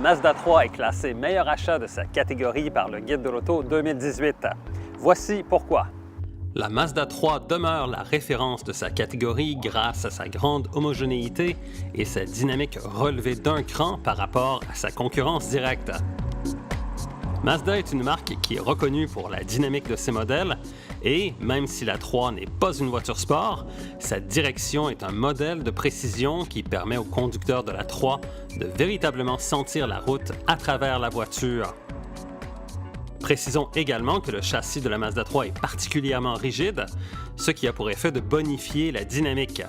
Mazda 3 est classée meilleur achat de sa catégorie par le Guide de l'auto 2018. Voici pourquoi. La Mazda 3 demeure la référence de sa catégorie grâce à sa grande homogénéité et sa dynamique relevée d'un cran par rapport à sa concurrence directe. Mazda est une marque qui est reconnue pour la dynamique de ses modèles et, même si la 3 n'est pas une voiture sport, sa direction est un modèle de précision qui permet aux conducteurs de la 3 de véritablement sentir la route à travers la voiture. Précisons également que le châssis de la Mazda 3 est particulièrement rigide, ce qui a pour effet de bonifier la dynamique.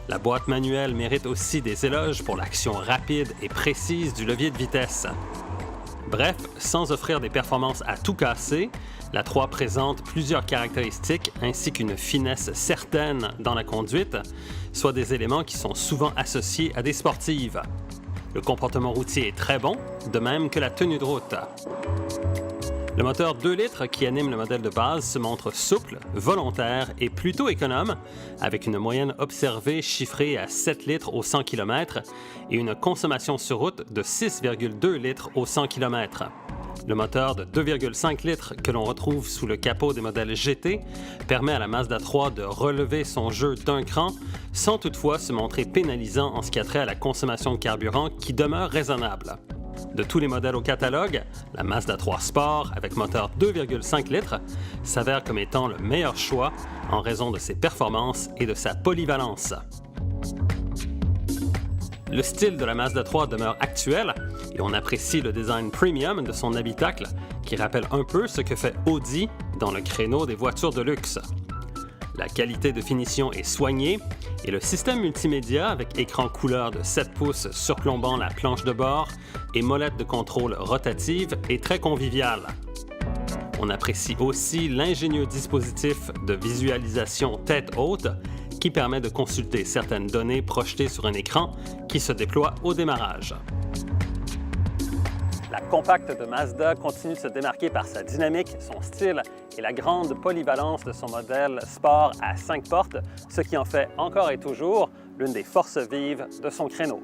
La boîte manuelle mérite aussi des éloges pour l'action rapide et précise du levier de vitesse. Bref, sans offrir des performances à tout casser, la 3 présente plusieurs caractéristiques ainsi qu'une finesse certaine dans la conduite, soit des éléments qui sont souvent associés à des sportives. Le comportement routier est très bon, de même que la tenue de route. Le moteur 2 litres qui anime le modèle de base se montre souple, volontaire et plutôt économe, avec une moyenne observée chiffrée à 7 litres au 100 km et une consommation sur route de 6,2 litres au 100 km. Le moteur de 2,5 litres que l'on retrouve sous le capot des modèles GT permet à la Mazda 3 de relever son jeu d'un cran sans toutefois se montrer pénalisant en ce qui a trait à la consommation de carburant qui demeure raisonnable. De tous les modèles au catalogue, la Mazda 3 Sport avec moteur 2,5 litres s'avère comme étant le meilleur choix en raison de ses performances et de sa polyvalence. Le style de la Mazda 3 demeure actuel et on apprécie le design premium de son habitacle qui rappelle un peu ce que fait Audi dans le créneau des voitures de luxe. La qualité de finition est soignée et le système multimédia avec écran couleur de 7 pouces surplombant la planche de bord et molette de contrôle rotative est très convivial. On apprécie aussi l'ingénieux dispositif de visualisation tête haute qui permet de consulter certaines données projetées sur un écran qui se déploie au démarrage. La compacte de Mazda continue de se démarquer par sa dynamique, son style et la grande polyvalence de son modèle sport à 5 portes, ce qui en fait encore et toujours l'une des forces vives de son créneau.